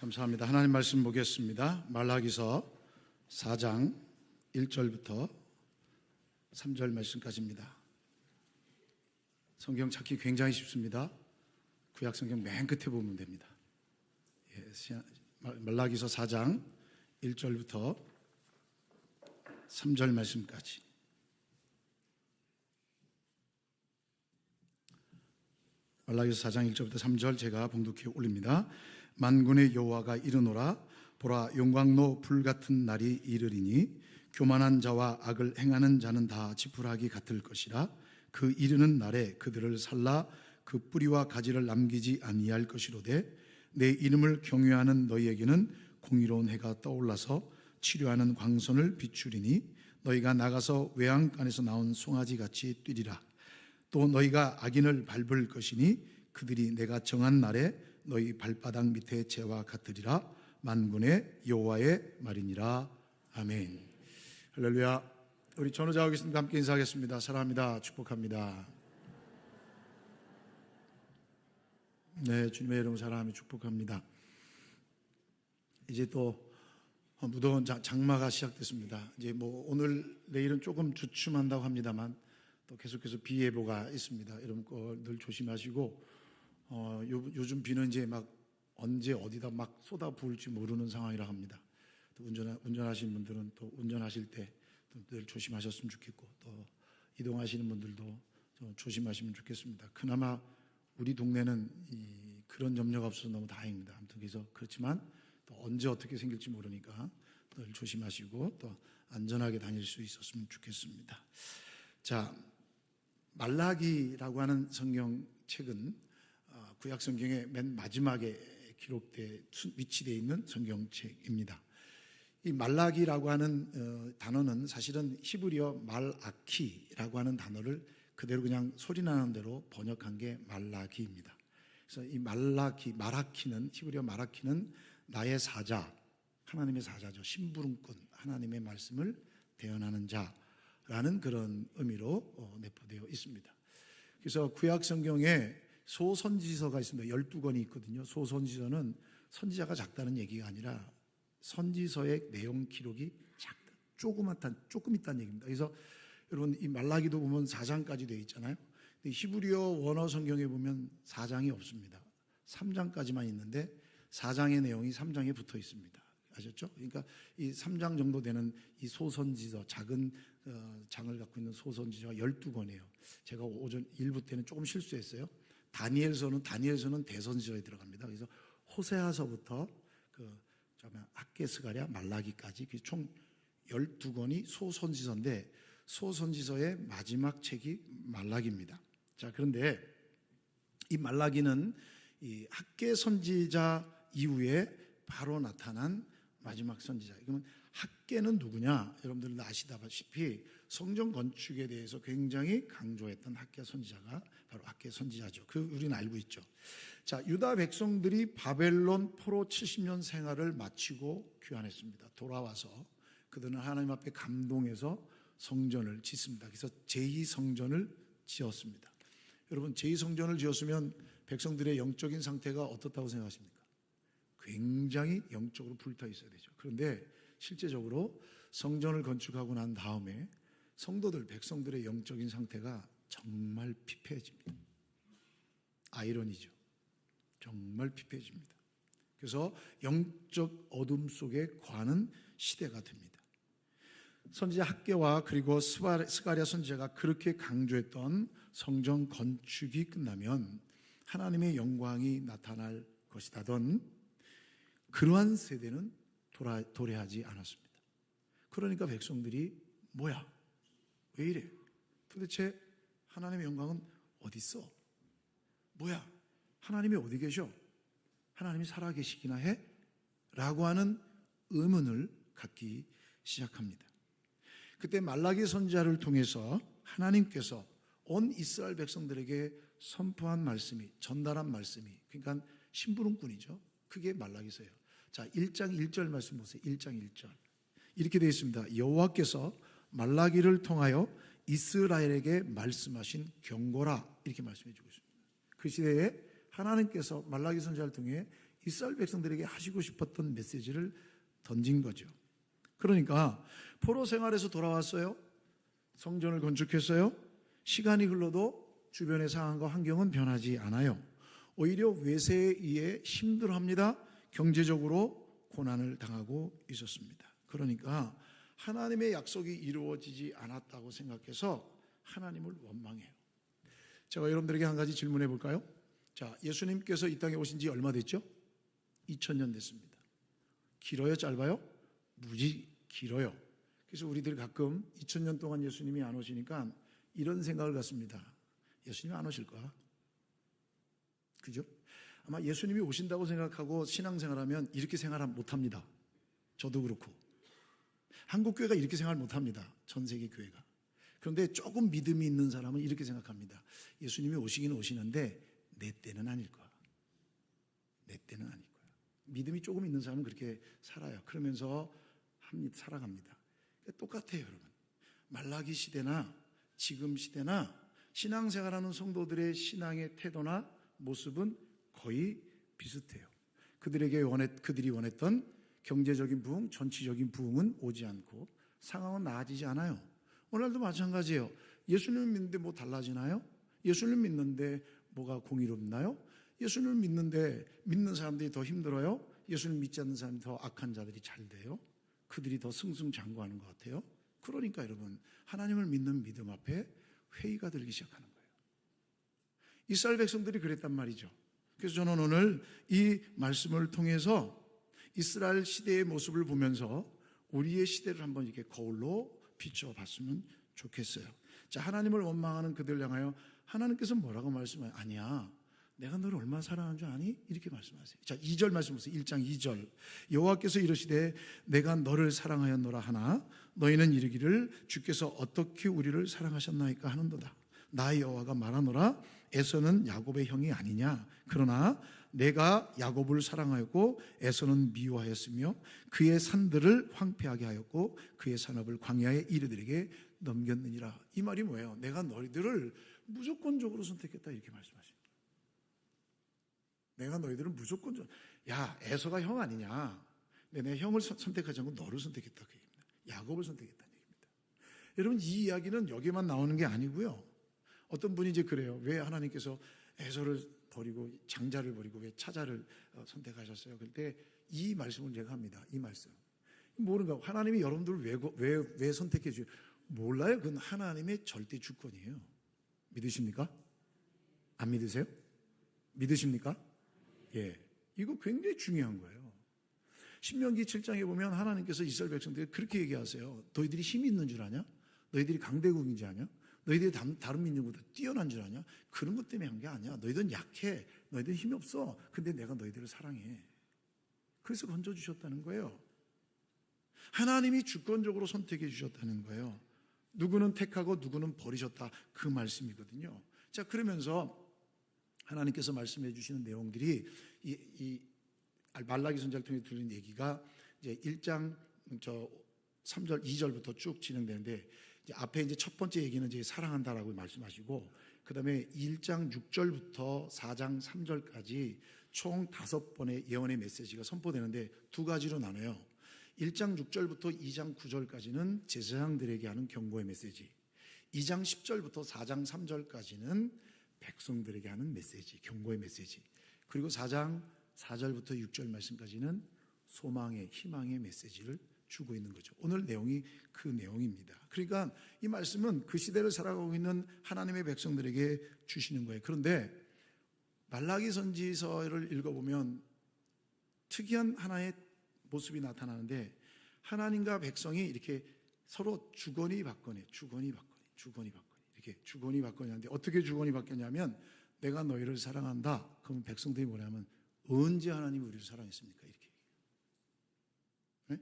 감사합니다. 하나님 말씀 보겠습니다. 말라기서 4장 1절부터 3절 말씀까지입니다. 성경 찾기 굉장히 쉽습니다. 구약 성경 맨 끝에 보면 됩니다. 말라기서 4장 1절부터 3절 말씀까지. 말라기서 4장 1절부터 3절 제가 봉독해 올립니다. 만군의 여호와가 이르노라. 보라, 용광로 불같은 날이 이르리니 교만한 자와 악을 행하는 자는 다 지푸라기 같을 것이라. 그 이르는 날에 그들을 살라 그 뿌리와 가지를 남기지 아니할 것이로되 내 이름을 경외하는 너희에게는 공의로운 해가 떠올라서 치료하는 광선을 비추리니 너희가 나가서 외양간에서 나온 송아지같이 뛰리라. 또 너희가 악인을 밟을 것이니 그들이 내가 정한 날에 너희 발바닥 밑에 재와 같으리라. 만군의 여호와의 말이니라. 아멘. 할렐루야. 우리 전우자와 계신분과 함께 인사하겠습니다. 사랑합니다. 축복합니다. 네, 주님의 이름 사랑하며 축복합니다. 이제 또 무더운 장마가 시작됐습니다. 이제 오늘 내일은 조금 주춤한다고 합니다만 또 계속해서 비 예보가 있습니다. 여러분 늘 조심하시고 요즘 비는 이제 막 언제 어디다 막 쏟아 부을지 모르는 상황이라 합니다. 또 운전하시는 분들은 또 운전하실 때 늘 조심하셨으면 좋겠고 또 이동하시는 분들도 좀 조심하시면 좋겠습니다. 그나마 우리 동네는 그런 염려가 없어서 너무 다행입니다. 아무튼 그래서 그렇지만 또 언제 어떻게 생길지 모르니까 늘 조심하시고 또 안전하게 다닐 수 있었으면 좋겠습니다. 자, 말라기라고 하는 성경책은 구약 성경의 맨 마지막에 위치되어 있는 성경책입니다. 이 말라기라고 하는 단어는 사실은 히브리어 말아키라고 하는 단어를 그대로 그냥 소리나는 대로 번역한 게 말라기입니다. 그래서 이 말아키는 히브리어 말아키는 나의 사자, 하나님의 사자죠. 심부름꾼, 하나님의 말씀을 대언하는 자라는 그런 의미로 내포되어 있습니다. 그래서 구약 성경에 소선지서가 있습니다. 12권이 있거든요. 소선지서는 선지자가 작다는 얘기가 아니라 선지서의 내용 기록이 조금 있다는 얘기입니다. 그래서 여러분 이 말라기도 보면 4장까지 되어 있잖아요. 근데 히브리어 원어 성경에 보면 4장이 없습니다. 3장까지만 있는데 4장의 내용이 3장에 붙어 있습니다. 아셨죠? 그러니까 이 3장 정도 되는 이 소선지서, 작은 장을 갖고 있는 소선지서가 12권이에요. 제가 오전 1부 때는 조금 실수했어요. 다니엘서는 대선지서에 들어갑니다. 그래서 호세아서부터 학개, 스가랴, 말라기까지 총 12권이 소선지서인데 소선지서의 마지막 책이 말라기입니다. 자, 그런데 이 말라기는 이 학개 선지자 이후에 바로 나타난 마지막 선지자. 그러면 학개는 누구냐? 여러분들도 아시다시피 성전 건축에 대해서 굉장히 강조했던 학개 선지자가 바로 학개 선지자죠. 우리는 알고 있죠. 자, 유다 백성들이 바벨론 포로 70년 생활을 마치고 귀환했습니다. 돌아와서 그들은 하나님 앞에 감동해서 성전을 짓습니다. 그래서 제2성전을 지었습니다. 여러분, 제2성전을 지었으면 백성들의 영적인 상태가 어떻다고 생각하십니까? 굉장히 영적으로 불타 있어야 되죠. 그런데 실제적으로 성전을 건축하고 난 다음에 백성들의 영적인 상태가 정말 피폐해집니다. 아이러니죠. 정말 피폐해집니다. 그래서 영적 어둠 속에 거하는 시대가 됩니다. 선지자 학개와 그리고 스가랴 선지자가 그렇게 강조했던 성전 건축이 끝나면 하나님의 영광이 나타날 것이다던 그러한 세대는 도래하지 않았습니다. 그러니까 백성들이 뭐야? 왜 이래? 도대체 하나님의 영광은 어디 있어? 뭐야? 하나님이 어디 계셔? 하나님이 살아계시기나 해? 라고 하는 의문을 갖기 시작합니다. 그때 말라기 선지자를 통해서 하나님께서 온 이스라엘 백성들에게 선포한 말씀이, 전달한 말씀이, 그러니까 심부름꾼이죠. 그게 말라기서예요. 자, 1장 1절 말씀 보세요. 1장 1절. 이렇게 되어 있습니다. 여호와께서 말라기를 통하여 이스라엘에게 말씀하신 경고라, 이렇게 말씀해 주고 있습니다. 그 시대에 하나님께서 말라기 선지자를 통해 이스라엘 백성들에게 하시고 싶었던 메시지를 던진 거죠. 그러니까 포로 생활에서 돌아왔어요. 성전을 건축했어요. 시간이 흘러도 주변의 상황과 환경은 변하지 않아요. 오히려 외세에 의해 힘들어합니다. 경제적으로 고난을 당하고 있었습니다. 그러니까 하나님의 약속이 이루어지지 않았다고 생각해서 하나님을 원망해요. 제가 여러분들에게 한 가지 질문해 볼까요? 자, 예수님께서 이 땅에 오신 지 얼마 됐죠? 2000년 됐습니다. 길어요, 짧아요? 무지 길어요. 그래서 우리들 가끔 2000년 동안 예수님이 안 오시니까 이런 생각을 갖습니다. 예수님이 안 오실 거야. 그죠? 아마 예수님이 오신다고 생각하고 신앙생활하면 이렇게 생활 못합니다. 저도 그렇고. 한국교회가 이렇게 생활 못합니다. 전 세계 교회가. 그런데 조금 믿음이 있는 사람은 이렇게 생각합니다. 예수님이 오시긴 오시는데 내 때는 아닐 거야. 내 때는 아닐 거야. 믿음이 조금 있는 사람은 그렇게 살아요. 그러면서 살아갑니다. 똑같아요, 여러분. 말라기 시대나 지금 시대나 신앙생활하는 성도들의 신앙의 태도나 모습은 거의 비슷해요. 그들이 원했던 경제적인 부흥, 전치적인 부흥은 오지 않고 상황은 나아지지 않아요. 오늘도 마찬가지예요. 예수님을 믿는데 뭐 달라지나요? 예수님을 믿는데 뭐가 공의롭나요? 예수님을 믿는데 믿는 사람들이 더 힘들어요? 예수님을 믿지 않는 사람이 더 악한 자들이 잘 돼요? 그들이 더 승승장구하는 것 같아요? 그러니까 여러분, 하나님을 믿는 믿음 앞에 회의가 들기 시작하는 거예요. 이스라엘 백성들이 그랬단 말이죠. 그래서 저는 오늘 이 말씀을 통해서 이스라엘 시대의 모습을 보면서 우리의 시대를 한번 이렇게 거울로 비춰봤으면 좋겠어요. 자, 하나님을 원망하는 그들 향하여 하나님께서 뭐라고 말씀하세요? 아니야, 내가 너를 얼마나 사랑하는 줄 아니? 이렇게 말씀하세요. 자, 2절 말씀 보세요. 1장 2절. 여호와께서 이르시되 내가 너를 사랑하였노라 하나 너희는 이르기를 주께서 어떻게 우리를 사랑하셨나이까 하는도다. 나 여호와가 말하노라 에서는 야곱의 형이 아니냐. 그러나 내가 야곱을 사랑하였고 에서는 미워하였으며 그의 산들을 황폐하게 하였고 그의 산업을 광야의 이르들에게 넘겼느니라. 이 말이 뭐예요? 내가 너희들을 무조건적으로 선택했다 이렇게 말씀하십니다. 내가 너희들을 무조건적으로, 야, 에서가 형 아니냐. 내 형을 선택하지 않고 너를 선택했다 그 얘기입니다. 야곱을 선택했다는 얘기입니다. 여러분, 이 이야기는 여기만 나오는 게 아니고요. 어떤 분이 이제 그래요. 왜 하나님께서 에서를 버리고 장자를 버리고 왜 차자를 선택하셨어요? 그때 이 말씀을 제가 합니다. 이 말씀. 모르는가? 하나님이 여러분들을 왜 선택해 주요? 몰라요. 그건 하나님의 절대 주권이에요. 믿으십니까? 안 믿으세요? 믿으십니까? 예. 이거 굉장히 중요한 거예요. 신명기 7장에 보면 하나님께서 이스라엘 백성들에게 그렇게 얘기하세요. 너희들이 힘이 있는 줄 아냐? 너희들이 강대국인지 아냐? 너희들이 다른 민족보다 뛰어난 줄 아냐? 그런 것 때문에 한 게 아니야. 너희들은 약해. 너희들은 힘이 없어. 근데 내가 너희들을 사랑해. 그래서 건져주셨다는 거예요. 하나님이 주권적으로 선택해 주셨다는 거예요. 누구는 택하고 누구는 버리셨다. 그 말씀이거든요. 자, 그러면서 하나님께서 말씀해 주시는 내용들이 이 말라기 선지자를 통해 들린 얘기가 이제 1장 3절, 2절부터 쭉 진행되는데 이제 앞에 이제 첫 번째 얘기는 이제 사랑한다라고 말씀하시고 그다음에 1장 6절부터 4장 3절까지 총 5번의 예언의 메시지가 선포되는데 두 가지로 나눠요. 1장 6절부터 2장 9절까지는 제사장들에게 하는 경고의 메시지, 2장 10절부터 4장 3절까지는 백성들에게 하는 메시지, 경고의 메시지, 그리고 4장 4절부터 6절 말씀까지는 소망의, 희망의 메시지를 주고 있는 거죠. 오늘 내용이 그 내용입니다. 그러니까 이 말씀은 그 시대를 살아가고 있는 하나님의 백성들에게 주시는 거예요. 그런데 말라기 선지서를 읽어보면 특이한 하나의 모습이 나타나는데 하나님과 백성이 이렇게 서로 주거니 받거니 이렇게 주거니 받거니 하는데 어떻게 주거니 받겠냐면 내가 너희를 사랑한다. 그러면 백성들이 뭐냐면 언제 하나님이 우리를 사랑했습니까? 이렇게. 네?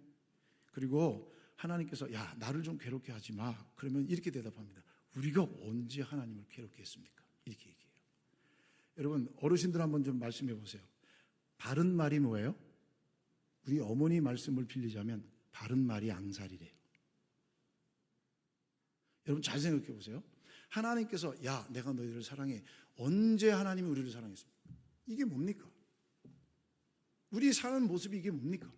그리고 하나님께서 야 나를 좀 괴롭게 하지 마. 그러면 이렇게 대답합니다. 우리가 언제 하나님을 괴롭게 했습니까? 이렇게 얘기해요. 여러분 어르신들 한번 좀 말씀해 보세요. 바른 말이 뭐예요? 우리 어머니 말씀을 빌리자면 바른 말이 앙살이래요. 여러분 잘 생각해 보세요. 하나님께서 야 내가 너희들을 사랑해. 언제 하나님이 우리를 사랑했습니까? 이게 뭡니까? 우리 사는 모습이 이게 뭡니까?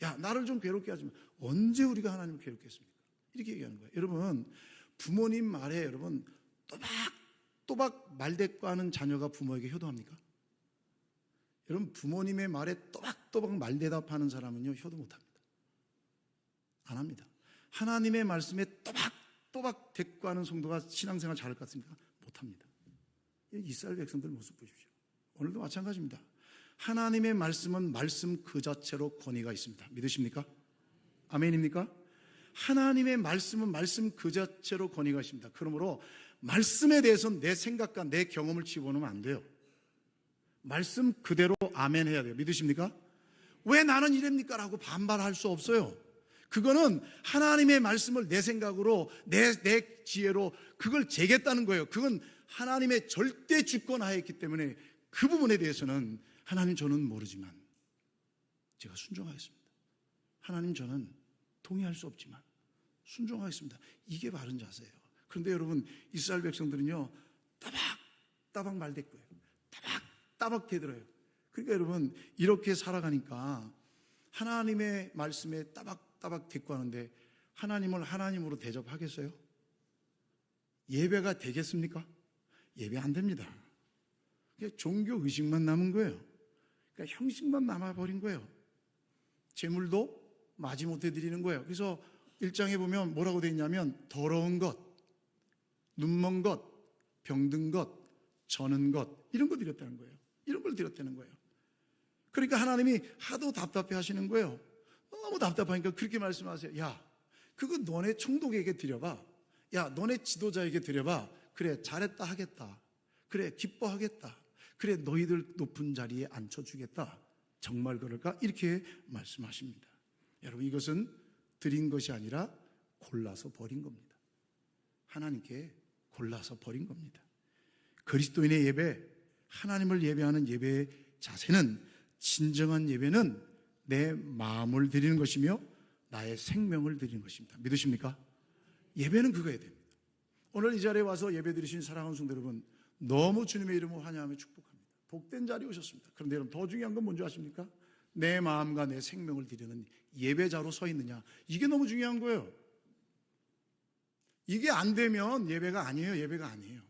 야, 나를 좀 괴롭게 하지 마. 언제 우리가 하나님을 괴롭게 했습니까? 이렇게 얘기하는 거예요. 여러분, 부모님 말에 여러분 또박또박 말대꾸하는 자녀가 부모에게 효도합니까? 여러분, 부모님의 말에 또박또박 말대답하는 사람은요, 효도 못합니다. 안 합니다. 하나님의 말씀에 또박또박 대꾸하는 성도가 신앙생활 잘할 것 같습니까? 못합니다. 이스라엘 백성들 모습 보십시오. 오늘도 마찬가지입니다. 하나님의 말씀은 말씀 그 자체로 권위가 있습니다. 믿으십니까? 아멘입니까? 하나님의 말씀은 말씀 그 자체로 권위가 있습니다. 그러므로 말씀에 대해서는 내 생각과 내 경험을 집어넣으면 안 돼요. 말씀 그대로 아멘 해야 돼요. 믿으십니까? 왜 나는 이랍니까? 라고 반발할 수 없어요. 그거는 하나님의 말씀을 내 생각으로 내 지혜로 그걸 재겠다는 거예요. 그건 하나님의 절대 주권하에 있기 때문에 그 부분에 대해서는 하나님 저는 모르지만 제가 순종하겠습니다. 하나님 저는 동의할 수 없지만 순종하겠습니다. 이게 바른 자세예요. 그런데 여러분, 이스라엘 백성들은요, 따박 말대꾸예요. 따박 대들어요. 그러니까 여러분, 이렇게 살아가니까 하나님의 말씀에 따박 대꾸하는데 하나님을 하나님으로 대접하겠어요? 예배가 되겠습니까? 예배 안 됩니다. 그냥 종교 의식만 남은 거예요. 그러니까 형식만 남아버린 거예요. 제물도 마지못해 드리는 거예요. 그래서 1장에 보면 뭐라고 되어 있냐면 더러운 것, 눈먼 것, 병든 것, 저는 것, 이런 거 드렸다는 거예요. 이런 걸 드렸다는 거예요. 그러니까 하나님이 하도 답답해 하시는 거예요. 너무 답답하니까 그렇게 말씀하세요. 야, 그거 너네 총독에게 드려봐. 야, 너네 지도자에게 드려봐. 그래, 잘했다 하겠다. 그래, 기뻐하겠다. 그래, 너희들 높은 자리에 앉혀주겠다. 정말 그럴까? 이렇게 말씀하십니다. 여러분, 이것은 드린 것이 아니라 골라서 버린 겁니다. 하나님께 골라서 버린 겁니다. 그리스도인의 예배, 하나님을 예배하는 예배의 자세는, 진정한 예배는 내 마음을 드리는 것이며 나의 생명을 드리는 것입니다. 믿으십니까? 예배는 그거야 됩니다. 오늘 이 자리에 와서 예배 드리신 사랑하는 성도 여러분, 너무 주님의 이름을 환영하며 축복합니다. 복된 자리에 오셨습니다. 그런데 여러분, 더 중요한 건 뭔지 아십니까? 내 마음과 내 생명을 드리는 예배자로 서 있느냐, 이게 너무 중요한 거예요. 이게 안 되면 예배가 아니에요. 예배가 아니에요.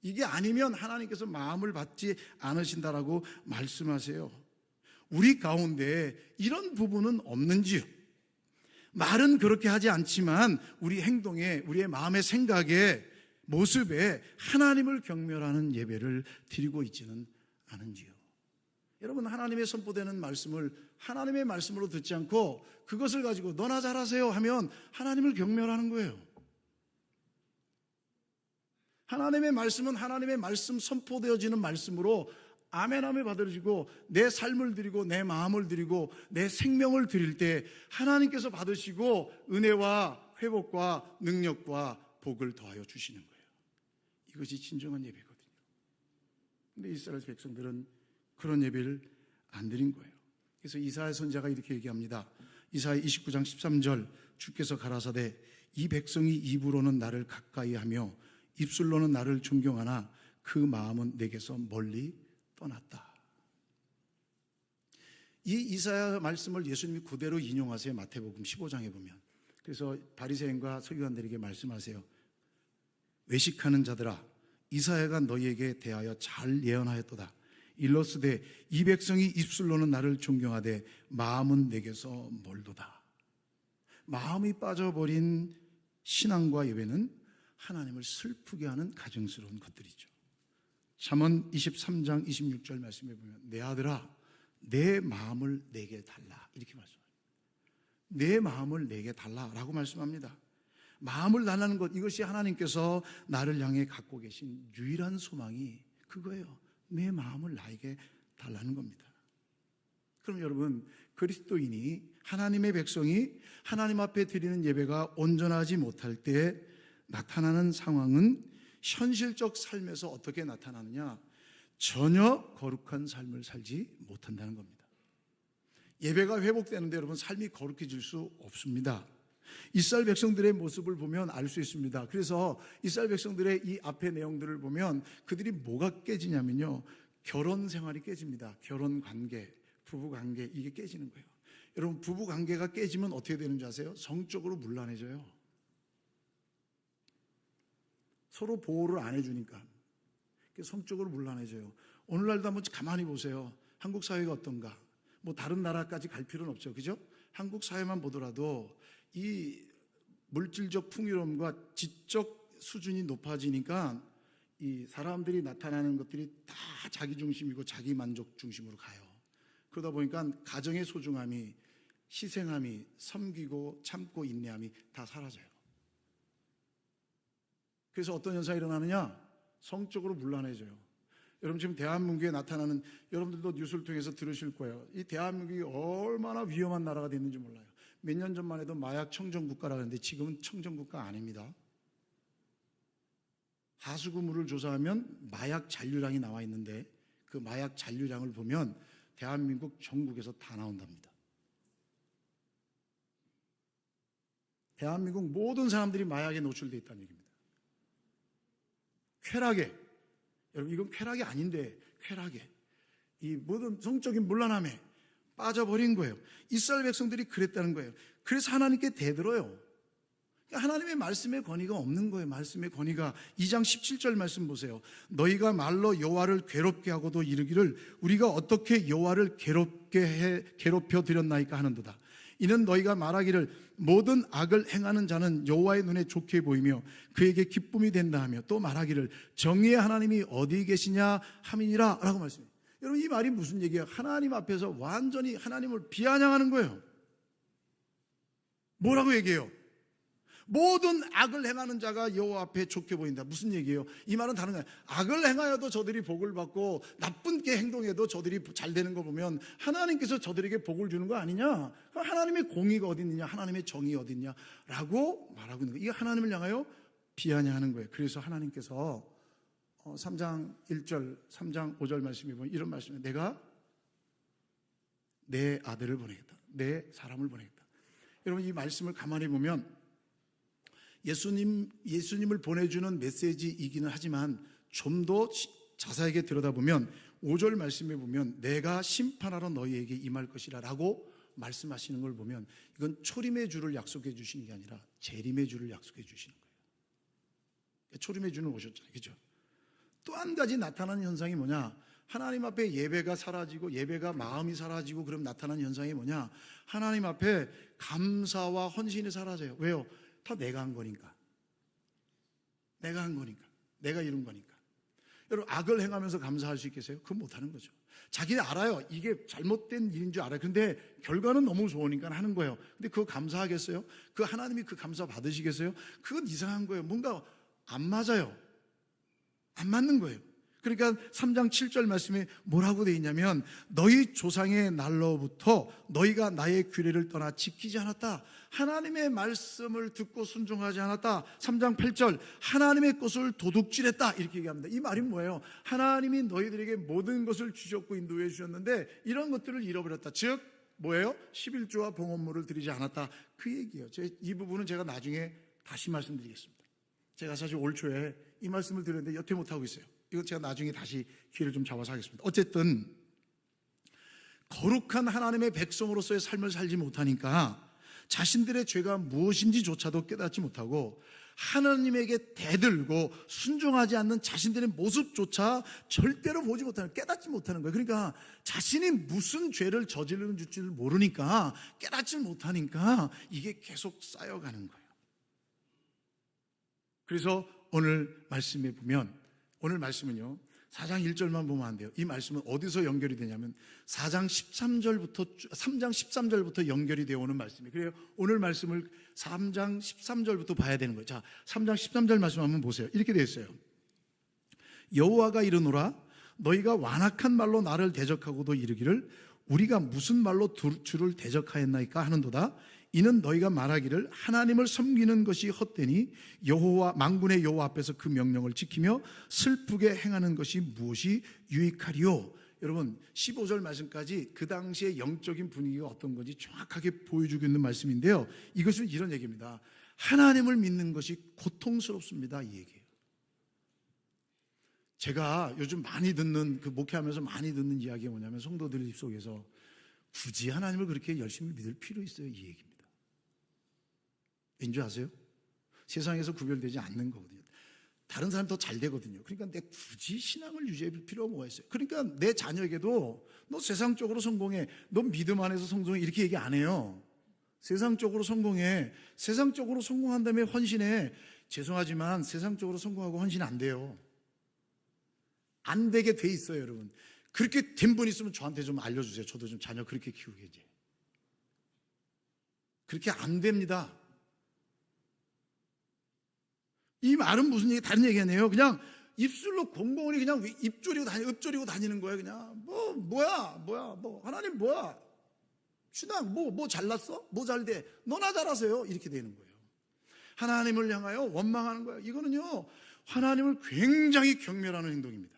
이게 아니면 하나님께서 마음을 받지 않으신다라고 말씀하세요. 우리 가운데 이런 부분은 없는지요? 말은 그렇게 하지 않지만 우리 행동에, 우리의 마음의 생각에, 모습에 하나님을 경멸하는 예배를 드리고 있지는 않은지요? 여러분, 하나님의 선포되는 말씀을 하나님의 말씀으로 듣지 않고 그것을 가지고 너나 잘하세요 하면 하나님을 경멸하는 거예요. 하나님의 말씀은 하나님의 말씀 선포되어지는 말씀으로 아멘함을 받아들이고 내 삶을 드리고 내 마음을 드리고 내 생명을 드릴 때 하나님께서 받으시고 은혜와 회복과 능력과 복을 더하여 주시는 거예요. 이것이 진정한 예배거든요. 그런데 이스라엘 백성들은 그런 예배를 안 드린 거예요. 그래서 이사야 선지자가 이렇게 얘기합니다. 이사야 29장 13절, 주께서 가라사대 이 백성이 입으로는 나를 가까이 하며 입술로는 나를 존경하나 그 마음은 내게서 멀리 떠났다. 이 이사야 말씀을 예수님이 그대로 인용하세요. 마태복음 15장에 보면. 그래서 바리새인과 서기관들에게 말씀하세요. 외식하는 자들아, 이사야가 너희에게 대하여 잘 예언하였도다. 일러스되 이 백성이 입술로는 나를 존경하되 마음은 내게서 멀도다. 마음이 빠져버린 신앙과 예배는 하나님을 슬프게 하는 가증스러운 것들이죠. 잠언 23장 26절 말씀해 보면 내 아들아 내 마음을 내게 달라, 이렇게 말씀합니다. 내 마음을 내게 달라라고 말씀합니다. 마음을 달라는 것, 이것이 하나님께서 나를 향해 갖고 계신 유일한 소망이 그거예요. 내 마음을 나에게 달라는 겁니다. 그럼 여러분, 그리스도인이, 하나님의 백성이 하나님 앞에 드리는 예배가 온전하지 못할 때 나타나는 상황은 현실적 삶에서 어떻게 나타나느냐? 전혀 거룩한 삶을 살지 못한다는 겁니다. 예배가 회복되는데 여러분, 삶이 거룩해질 수 없습니다. 이스라엘 백성들의 모습을 보면 알 수 있습니다. 그래서 이스라엘 백성들의 이 앞의 내용들을 보면 그들이 뭐가 깨지냐면요, 결혼 생활이 깨집니다. 결혼 관계, 부부관계 이게 깨지는 거예요. 여러분, 부부관계가 깨지면 어떻게 되는 줄 아세요? 성적으로 문란해져요. 서로 보호를 안 해주니까 성적으로 문란해져요. 오늘날도 한번 가만히 보세요. 한국 사회가 어떤가? 뭐 다른 나라까지 갈 필요는 없죠, 그죠? 한국 사회만 보더라도 이 물질적 풍요로움과 지적 수준이 높아지니까 이 사람들이 나타나는 것들이 다 자기 중심이고 자기 만족 중심으로 가요. 그러다 보니까 가정의 소중함이, 희생함이, 섬기고 참고 인내함이 다 사라져요. 그래서 어떤 현상이 일어나느냐? 성적으로 문란해져요. 여러분, 지금 대한민국에 나타나는, 여러분들도 뉴스를 통해서 들으실 거예요. 이 대한민국이 얼마나 위험한 나라가 됐는지 몰라요. 몇 년 전만 해도 마약 청정국가라고 했는데 지금은 청정국가 아닙니다. 하수구물을 조사하면 마약 잔류량이 나와 있는데 그 마약 잔류량을 보면 대한민국 전국에서 다 나온답니다. 대한민국 모든 사람들이 마약에 노출되어 있다는 얘기입니다. 쾌락에, 여러분 이건 쾌락이 아닌데 쾌락에, 이 모든 성적인 문란함에 빠져버린 거예요. 이스라엘 백성들이 그랬다는 거예요. 그래서 하나님께 대들어요. 하나님의 말씀의 권위가 없는 거예요. 말씀의 권위가. 2장 17절 말씀 보세요. 너희가 말로 여호와를 괴롭게 하고도 이르기를 우리가 어떻게 여호와를 괴롭혀 드렸나이까 하는도다. 이는 너희가 말하기를 모든 악을 행하는 자는 여호와의 눈에 좋게 보이며 그에게 기쁨이 된다 하며 또 말하기를 정의의 하나님이 어디 계시냐 함이니라 라고 말씀해요. 여러분, 이 말이 무슨 얘기예요? 하나님 앞에서 완전히 하나님을 비아냥하는 거예요. 뭐라고 얘기해요? 모든 악을 행하는 자가 여호와 앞에 좋게 보인다. 무슨 얘기예요? 이 말은 다른 거예요. 악을 행하여도 저들이 복을 받고 나쁜 게 행동해도 저들이 잘 되는 거 보면 하나님께서 저들에게 복을 주는 거 아니냐? 하나님의 공의가 어디 있느냐? 하나님의 정의 어디 있냐? 라고 말하고 있는 거예요. 이게 하나님을 향하여 비아냥하는 거예요. 그래서 하나님께서 3장 1절, 3장 5절 말씀에 보면 이런 말씀이에요. 내가 내 아들을 보내겠다. 내 사람을 보내겠다. 여러분, 이 말씀을 가만히 보면 예수님을 보내주는 메시지이기는 하지만 좀 더 자세하게 들여다보면 5절 말씀에 보면 내가 심판하러 너희에게 임할 것이라 라고 말씀하시는 걸 보면 이건 초림의 주를 약속해 주시는 게 아니라 재림의 주를 약속해 주시는 거예요. 초림의 주는 오셨잖아요, 그죠? 또 한 가지 나타나는 현상이 뭐냐? 하나님 앞에 예배가 사라지고 예배가 마음이 사라지고 그럼 나타나는 현상이 뭐냐? 하나님 앞에 감사와 헌신이 사라져요. 왜요? 다 내가 한 거니까. 내가 한 거니까. 내가 이룬 거니까. 여러분, 악을 행하면서 감사할 수 있겠어요? 그건 못하는 거죠. 자기는 알아요. 이게 잘못된 일인 줄 알아요. 근데 결과는 너무 좋으니까 하는 거예요. 근데 그거 감사하겠어요? 그 하나님이 그 감사 받으시겠어요? 그건 이상한 거예요. 뭔가 안 맞아요. 안 맞는 거예요. 그러니까 3장 7절 말씀에 뭐라고 되어 있냐면 너희 조상의 날로부터 너희가 나의 규례를 떠나 지키지 않았다. 하나님의 말씀을 듣고 순종하지 않았다. 3장 8절 하나님의 것을 도둑질했다. 이렇게 얘기합니다. 이 말이 뭐예요? 하나님이 너희들에게 모든 것을 주셨고 인도해 주셨는데 이런 것들을 잃어버렸다. 즉 뭐예요? 11조와 봉헌물을 드리지 않았다. 그 얘기예요. 이 부분은 제가 나중에 다시 말씀드리겠습니다. 제가 사실 올 초에 이 말씀을 드렸는데 여태 못하고 있어요. 이거 제가 나중에 다시 기회를 좀 잡아서 하겠습니다. 어쨌든 거룩한 하나님의 백성으로서의 삶을 살지 못하니까 자신들의 죄가 무엇인지조차도 깨닫지 못하고 하나님에게 대들고 순종하지 않는 자신들의 모습조차 절대로 보지 못하는, 깨닫지 못하는 거예요. 그러니까 자신이 무슨 죄를 저지르는 줄을 모르니까, 깨닫지 못하니까 이게 계속 쌓여가는 거예요. 그래서 오늘 말씀에 보면, 오늘 말씀은요 4장 1절만 보면 안 돼요. 이 말씀은 어디서 연결이 되냐면 3장 13절부터 연결이 되어 오는 말씀이에요. 그래요. 오늘 말씀을 3장 13절부터 봐야 되는 거예요. 자, 3장 13절 말씀 한번 보세요. 이렇게 되어 있어요. 여호와가 이르노라 너희가 완악한 말로 나를 대적하고도 이르기를 우리가 무슨 말로 주를 대적하였나이까 하는도다. 이는 너희가 말하기를 하나님을 섬기는 것이 헛되니 여호와 만군의 여호와 앞에서 그 명령을 지키며 슬프게 행하는 것이 무엇이 유익하리요. 여러분 15절 말씀까지 그 당시의 영적인 분위기가 어떤 건지 정확하게 보여주고 있는 말씀인데요, 이것은 이런 얘기입니다. 하나님을 믿는 것이 고통스럽습니다, 이 얘기예요. 제가 요즘 많이 듣는, 그 목회하면서 많이 듣는 이야기가 뭐냐면 성도들 입속에서 굳이 하나님을 그렇게 열심히 믿을 필요 있어요? 이 얘기입니다. 왠지 아세요? 세상에서 구별되지 않는 거거든요. 다른 사람 더 잘 되거든요. 그러니까 내 굳이 신앙을 유지할 필요가 뭐가 있어요? 그러니까 내 자녀에게도 너 세상적으로 성공해, 너 믿음 안에서 성공해, 이렇게 얘기 안 해요. 세상적으로 성공해, 세상적으로 성공한 다음에 헌신해. 죄송하지만 세상적으로 성공하고 헌신 안 돼요. 안 되게 돼 있어요, 여러분. 그렇게 된 분 있으면 저한테 좀 알려주세요. 저도 좀 자녀 그렇게 키우게 이제. 그렇게 안 됩니다. 이 말은 무슨 얘기, 다른 얘기 아니에요. 그냥 입술로 공공연히 그냥 읊조리고 다니는 거예요. 그냥 뭐야, 하나님 뭐야, 신앙 뭐 잘났어? 뭐 잘 돼? 너나 잘하세요. 이렇게 되는 거예요. 하나님을 향하여 원망하는 거예요. 이거는요, 하나님을 굉장히 경멸하는 행동입니다.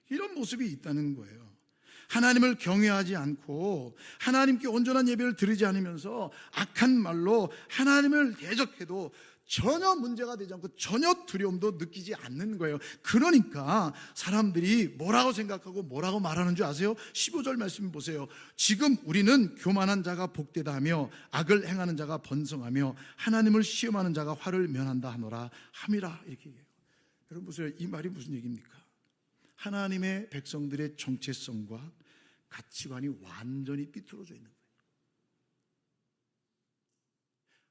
이런 모습이 있다는 거예요. 하나님을 경외하지 않고 하나님께 온전한 예배를 드리지 않으면서 악한 말로 하나님을 대적해도 전혀 문제가 되지 않고 전혀 두려움도 느끼지 않는 거예요. 그러니까 사람들이 뭐라고 생각하고 뭐라고 말하는 줄 아세요? 15절 말씀 보세요. 지금 우리는 교만한 자가 복되다 하며 악을 행하는 자가 번성하며 하나님을 시험하는 자가 화를 면한다 하노라 함이라. 이렇게 얘기해요. 여러분 보세요. 이 말이 무슨 얘기입니까? 하나님의 백성들의 정체성과 가치관이 완전히 삐뚤어져 있는 거예요.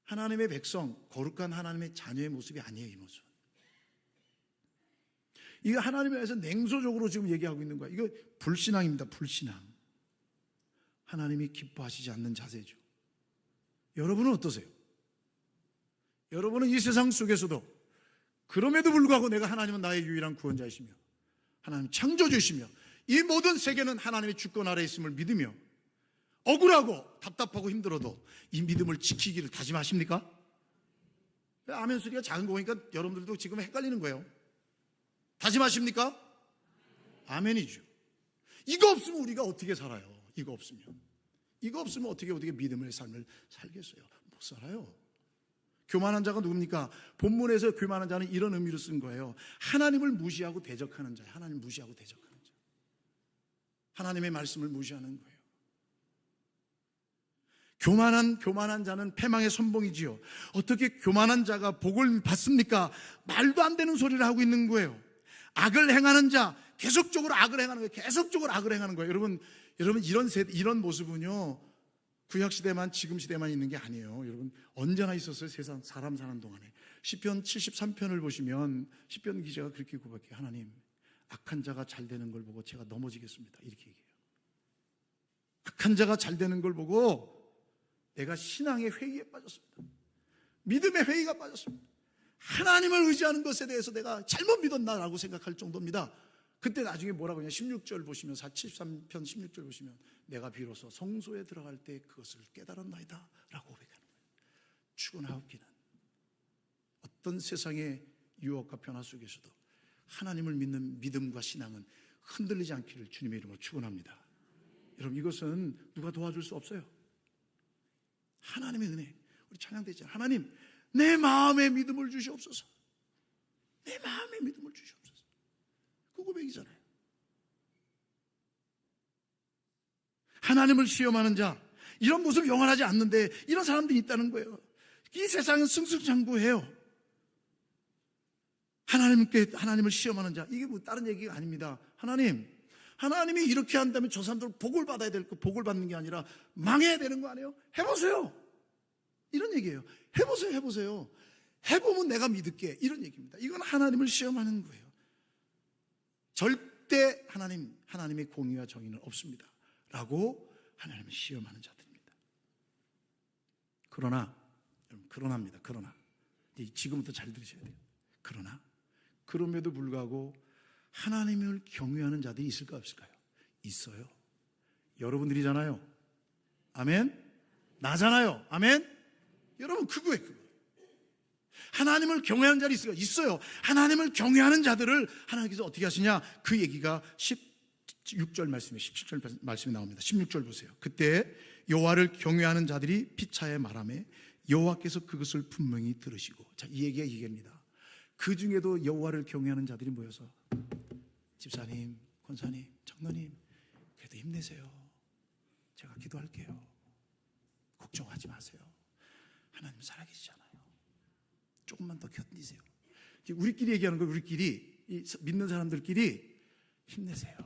하나님의 백성, 거룩한 하나님의 자녀의 모습이 아니에요. 이 모습. 이거 하나님에 대해서 냉소적으로 지금 얘기하고 있는 거예요. 이거 불신앙입니다. 불신앙. 하나님이 기뻐하시지 않는 자세죠. 여러분은 어떠세요? 여러분은 이 세상 속에서도 그럼에도 불구하고 내가 하나님은 나의 유일한 구원자이시며 하나님 창조주시며 이 모든 세계는 하나님의 주권 아래에 있음을 믿으며 억울하고 답답하고 힘들어도 이 믿음을 지키기를 다짐하십니까? 아멘 소리가 작은 거 보니까 여러분들도 지금 헷갈리는 거예요. 다짐하십니까? 아멘이죠. 이거 없으면 우리가 어떻게 살아요? 이거 없으면 어떻게 믿음의 삶을 살겠어요? 못 살아요. 교만한 자가 누굽니까? 본문에서 교만한 자는 이런 의미로 쓴 거예요. 하나님을 무시하고 대적하는 자예요. 하나님 무시하고 대적하는 자. 하나님의 말씀을 무시하는 거예요. 교만한 자는 패망의 선봉이지요. 어떻게 교만한 자가 복을 받습니까? 말도 안 되는 소리를 하고 있는 거예요. 악을 행하는 자, 계속적으로 악을 행하는 거예요. 여러분 이런 모습은요, 구약 시대만, 지금 시대만 있는 게 아니에요. 여러분 언제나 있었어요. 세상 사람 사는 동안에. 시편 73편을 보시면 시편 기자가 그렇게 고백해요. 하나님, 악한 자가 잘 되는 걸 보고 제가 넘어지겠습니다. 이렇게 얘기해요. 악한 자가 잘 되는 걸 보고 내가 신앙의 회의에 빠졌습니다. 믿음의 회의가 빠졌습니다. 하나님을 의지하는 것에 대해서 내가 잘못 믿었나라고 생각할 정도입니다. 그때 나중에 뭐라고 하냐, 16절 보시면 73편 16절 보시면 내가 비로소 성소에 들어갈 때 그것을 깨달았나이다 라고 고백하는 거예요. 축원하옵기는 어떤 세상의 유혹과 변화 속에서도 하나님을 믿는 믿음과 신앙은 흔들리지 않기를 주님의 이름으로 축원합니다. 여러분 이것은 누가 도와줄 수 없어요. 하나님의 은혜. 우리 찬양되잖아요. 하나님, 내 마음에 믿음을 주시옵소서. 내 마음에 믿음을 주시옵소서. 그 고백이잖아요. 하나님을 시험하는 자, 이런 모습 영원하지 않는데 이런 사람들이 있다는 거예요. 이 세상은 승승장구해요. 하나님을 시험하는 자, 이게 뭐 다른 얘기가 아닙니다. 하나님이 이렇게 한다면 저 사람들 복을 받아야 될 거, 복을 받는 게 아니라 망해야 되는 거 아니에요? 해보세요. 이런 얘기예요. 해보세요. 해보면 내가 믿을게. 이런 얘기입니다. 이건 하나님을 시험하는 거예요. 절대 하나님의 공의와 정의는 없습니다 라고 하나님을 시험하는 자들입니다. 그러나입니다. 그러나 지금부터 잘 들으셔야 돼요. 그럼에도 불구하고 하나님을 경외하는 자들이 있을까 없을까요? 있어요. 여러분들이잖아요. 아멘? 나잖아요. 아멘? 여러분 그거예요. 하나님을 경외하는 자들이 있어요. 하나님을 경외하는 자들을 하나님께서 어떻게 하시냐? 그 얘기가 16절 말씀에 17절 말씀이 나옵니다. 16절 보세요. 그때 여호와를 경외하는 자들이 피차에 말하며 여호와께서 그것을 분명히 들으시고. 자, 이 얘기가 이게입니다. 그 중에도 여호와를 경외하는 자들이 모여서 집사님, 권사님, 장로님 그래도 힘내세요. 제가 기도할게요. 걱정하지 마세요. 하나님 살아계시잖아요. 조금만 더 견디세요. 우리끼리 얘기하는 거, 우리끼리 믿는 사람들끼리 힘내세요.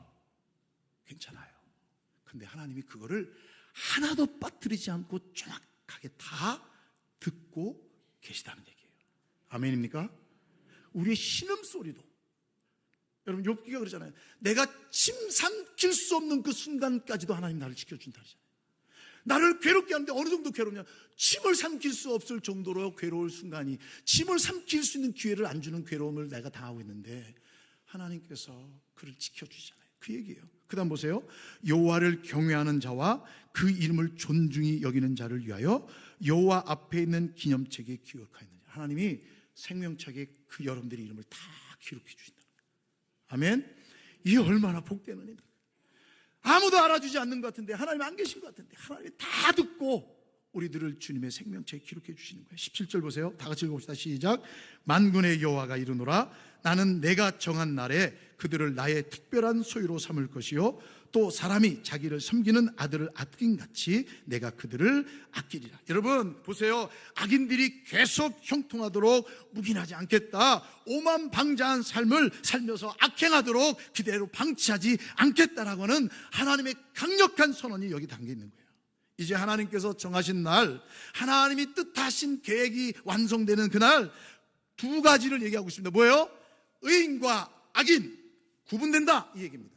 괜찮아요. 근데 하나님이 그거를 하나도 빠뜨리지 않고 정확하게 다 듣고 계시다는 얘기예요. 아멘입니까? 우리의 신음소리도, 여러분 욥기가 그러잖아요. 내가 침 삼킬 수 없는 그 순간까지도 하나님 나를 지켜준다 그러잖아요. 나를 괴롭게 하는데 어느 정도 괴롭냐, 침을 삼킬 수 없을 정도로 괴로울 순간이, 침을 삼킬 수 있는 기회를 안 주는 괴로움을 내가 당하고 있는데 하나님께서 그를 지켜주시잖아요. 그 얘기예요. 그 다음 보세요. 여호와를 경외하는 자와 그 이름을 존중히 여기는 자를 위하여 여호와 앞에 있는 기념책에 기록하였느니라. 하나님이 생명책에 그 여러분들의 이름을 다 기록해 주신다. 아멘. 이게 얼마나 복되는 일입니까? 아무도 알아주지 않는 것 같은데, 하나님 안 계신 것 같은데 하나님이 다 듣고 우리들을 주님의 생명책에 기록해 주시는 거예요. 17절 보세요. 다 같이 읽어봅시다. 시작. 만군의 여호와가 이르노라. 나는 내가 정한 날에 그들을 나의 특별한 소유로 삼을 것이요 또 사람이 자기를 섬기는 아들을 아끼긴같이 내가 그들을 아끼리라. 여러분 보세요. 악인들이 계속 형통하도록 묵인하지 않겠다, 오만방자한 삶을 살면서 악행하도록 그대로 방치하지 않겠다라고 하는 하나님의 강력한 선언이 여기 담겨 있는 거예요. 이제 하나님께서 정하신 날, 하나님이 뜻하신 계획이 완성되는 그날, 두 가지를 얘기하고 있습니다. 뭐예요? 의인과 악인 구분된다, 이 얘기입니다.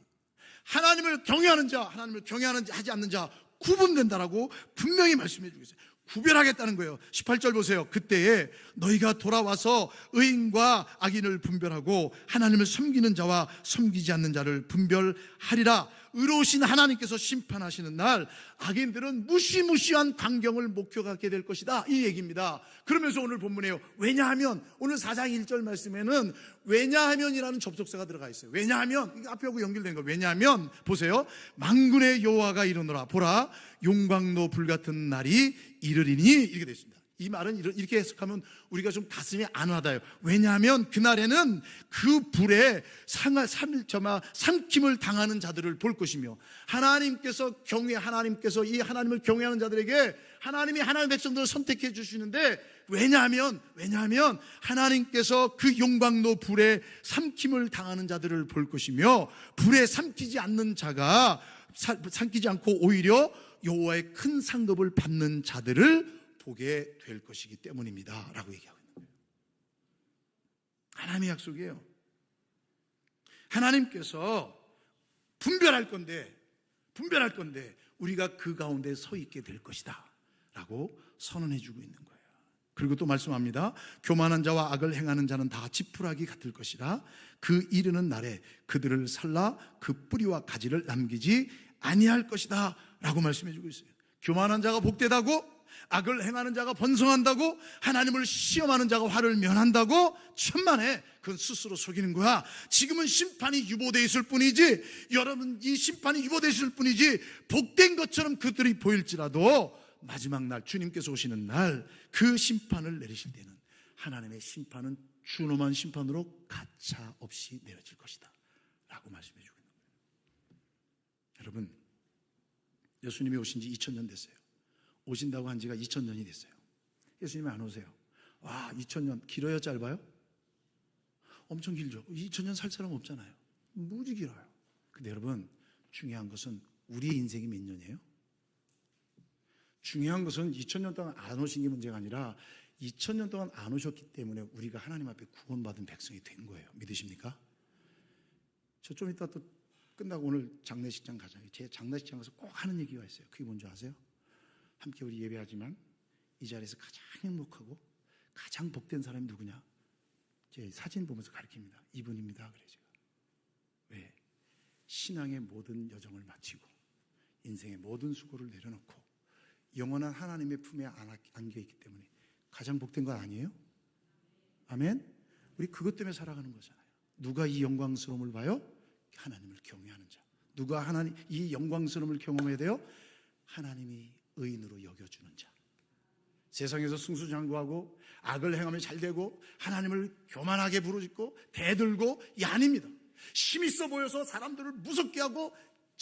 하나님을 경외하는 자, 하나님을 경외하지 않는 자 구분된다라고 분명히 말씀해 주고 있어요. 구별하겠다는 거예요. 18절 보세요. 그때에 너희가 돌아와서 의인과 악인을 분별하고 하나님을 섬기는 자와 섬기지 않는 자를 분별하리라. 의로우신 하나님께서 심판하시는 날 악인들은 무시무시한 광경을 목격하게 될 것이다, 이 얘기입니다. 그러면서 오늘 본문에요, 왜냐하면, 오늘 4장 1절 말씀에는 왜냐하면이라는 접속사가 들어가 있어요. 왜냐하면, 이게 앞에하고 연결된 거예요. 왜냐하면 보세요. 만군의 여호와가 이르노라. 보라, 용광로 불같은 날이 이르리니, 이렇게 되어 있습니다. 이 말은 이렇게 해석하면 우리가 좀 가슴이 안 와닿아요. 왜냐하면 그날에는 그 불에 삼킴을 당하는 자들을 볼 것이며, 하나님께서 이 하나님을 경외하는 자들에게 하나님이 하나님의 백성들을 선택해 주시는데, 왜냐하면 하나님께서 그 용광로 불에 삼킴을 당하는 자들을 볼 것이며, 불에 삼키지 않고 오히려 여호와의 큰 상급을 받는 자들을 보게 될 것이기 때문입니다 라고 얘기하고 있는 거예요. 하나님의 약속이에요. 하나님께서 분별할 건데 우리가 그 가운데 서 있게 될 것이다 라고 선언해 주고 있는 거예요. 그리고 또 말씀합니다. 교만한 자와 악을 행하는 자는 다 지푸라기 같을 것이라. 그 이르는 날에 그들을 살라 그 뿌리와 가지를 남기지 아니할 것이다 라고 말씀해 주고 있어요. 교만한 자가 복되다고, 악을 행하는 자가 번성한다고, 하나님을 시험하는 자가 화를 면한다고, 천만에 그건 스스로 속이는 거야. 지금은 심판이 유보되어 있을 뿐이지, 여러분 이 심판이 유보되어 있을 뿐이지, 복된 것처럼 그들이 보일지라도 마지막 날, 주님께서 오시는 날 그 심판을 내리실 때는 하나님의 심판은 준엄한 심판으로 가차 없이 내려질 것이다 라고 말씀해 주고 있는 거예요. 여러분, 예수님이 오신 지 2000년 됐어요. 오신다고 한 지가 2000년이 됐어요. 예수님이 안 오세요. 와, 2000년 길어요, 짧아요? 엄청 길죠. 2000년 살 사람 없잖아요. 무지 길어요. 근데 여러분, 중요한 것은 우리의 인생이 몇 년이에요? 중요한 것은 2000년 동안 안 오신 게 문제가 아니라 2000년 동안 안 오셨기 때문에 우리가 하나님 앞에 구원받은 백성이 된 거예요. 믿으십니까? 저 좀 이따 또 끝나고 오늘 장례식장 가잖아요. 제 장례식장 가서 꼭 하는 얘기가 있어요. 그게 뭔지 아세요? 함께 우리 예배하지만 이 자리에서 가장 행복하고 가장 복된 사람이 누구냐? 제 사진 보면서 가르칩니다. 이분입니다. 그래요 제가. 왜? 신앙의 모든 여정을 마치고 인생의 모든 수고를 내려놓고 영원한 하나님의 품에 안겨있기 때문에 가장 복된 건 아니에요? 아멘? 우리 그것 때문에 살아가는 거잖아요. 누가 이 영광스러움을 봐요? 하나님을 경외하는 자. 누가 이 영광스러움을 경험해야 돼요? 하나님이 의인으로 여겨주는 자. 세상에서 승수장구하고 악을 행하면 잘되고 하나님을 교만하게 부르짖고 대들고, 이 아닙니다. 힘있어 보여서 사람들을 무섭게 하고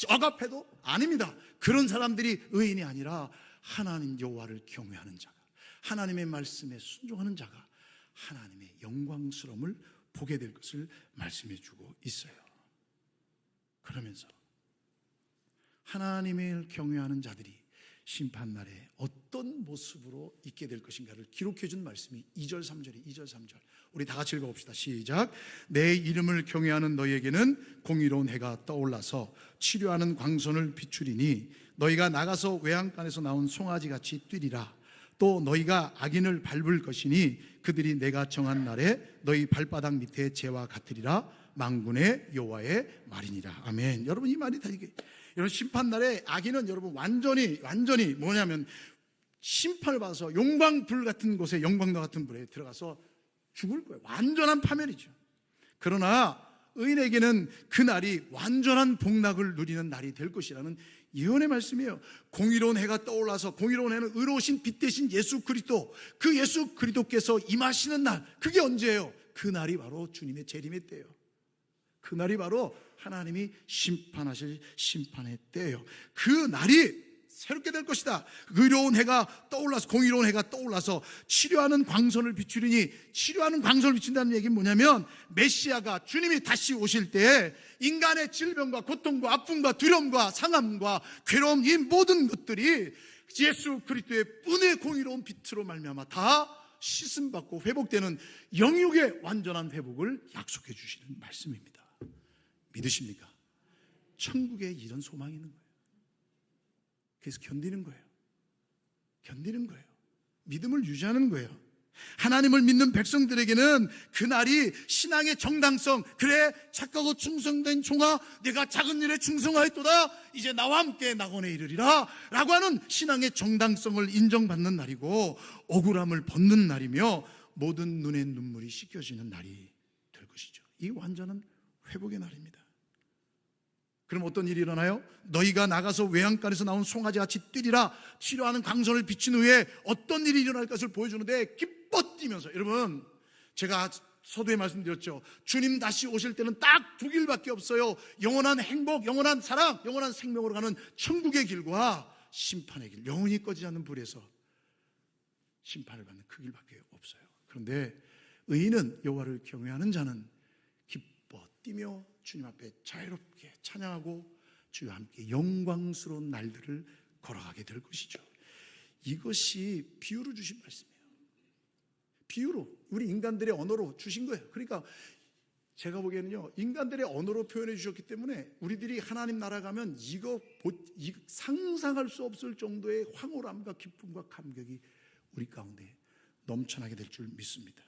억압해도 아닙니다. 그런 사람들이 의인이 아니라 하나님 여호와를 경외하는 자가, 하나님의 말씀에 순종하는 자가 하나님의 영광스러움을 보게 될 것을 말씀해 주고 있어요. 그러면서 하나님을 경외하는 자들이 심판날에 어떤 모습으로 있게 될 것인가를 기록해 준 말씀이 2절 3절이 2절 3절 우리 다 같이 읽어봅시다. 시작. 내 이름을 경외하는 너희에게는 공의로운 해가 떠올라서 치료하는 광선을 비추리니 너희가 나가서 외양간에서 나온 송아지같이 뛰리라. 또 너희가 악인을 밟을 것이니 그들이 내가 정한 날에 너희 발바닥 밑에 재와 같으리라. 만군의 여호와의 말이니라. 아멘. 여러분, 이 말이 다 이게, 여러분, 심판날에 악인은 여러분 완전히 뭐냐면 심판을 받아서 용광불 같은 곳에, 영광로 같은 불에 들어가서 죽을 거예요. 완전한 파멸이죠. 그러나 의인에게는 그 날이 완전한 복락을 누리는 날이 될 것이라는 예언의 말씀이에요. 공의로운 해가 떠올라서, 공의로운 해는 의로우신 빛 대신 예수 그리스도, 그 예수 그리스도께서 임하시는 날, 그게 언제예요? 그 날이 바로 주님의 재림의 때예요. 그 날이 바로 하나님이 심판하실 심판의 때예요. 그 날이 새롭게 될 것이다. 의로운 해가 떠올라서, 공의로운 해가 떠올라서 치료하는 광선을 비추리니, 치료하는 광선을 비춘다는 얘기는 뭐냐면 메시아가, 주님이 다시 오실 때 인간의 질병과 고통과 아픔과 두려움과 상함과 괴로움, 이 모든 것들이 예수 그리스도의 은혜의 공의로운 빛으로 말미암아 다 씻음받고 회복되는 영육의 완전한 회복을 약속해 주시는 말씀입니다. 믿으십니까? 천국에 이런 소망이 있는 거예요. 그래서 견디는 거예요. 견디는 거예요. 믿음을 유지하는 거예요. 하나님을 믿는 백성들에게는 그날이 신앙의 정당성, 그래 착하고 충성된 종아, 내가 작은 일에 충성하였도다, 이제 나와 함께 낙원에 이르리라 라고 하는 신앙의 정당성을 인정받는 날이고, 억울함을 벗는 날이며 모든 눈의 눈물이 씻겨지는 날이 될 것이죠. 이 완전한 회복의 날입니다. 그럼 어떤 일이 일어나요? 너희가 나가서 외양간에서 나온 송아지같이 뛰리라. 치료하는 광선을 비친 후에 어떤 일이 일어날 것을 보여주는데 기뻐 뛰면서, 여러분, 제가 서두에 말씀드렸죠. 주님 다시 오실 때는 딱 두 길밖에 없어요. 영원한 행복, 영원한 사랑, 영원한 생명으로 가는 천국의 길과 심판의 길, 영원히 꺼지지 않는 불에서 심판을 받는 그 길밖에 없어요. 그런데 의인은, 여호와를 경외하는 자는 기뻐 뛰며 주님 앞에 자유롭게 찬양하고 주와 함께 영광스러운 날들을 걸어가게 될 것이죠. 이것이 비유로 주신 말씀이에요. 비유로, 우리 인간들의 언어로 주신 거예요. 그러니까 제가 보기에는요, 인간들의 언어로 표현해 주셨기 때문에 우리들이 하나님 나라 가면 이거 상상할 수 없을 정도의 황홀함과 기쁨과 감격이 우리 가운데 넘쳐나게 될 줄 믿습니다.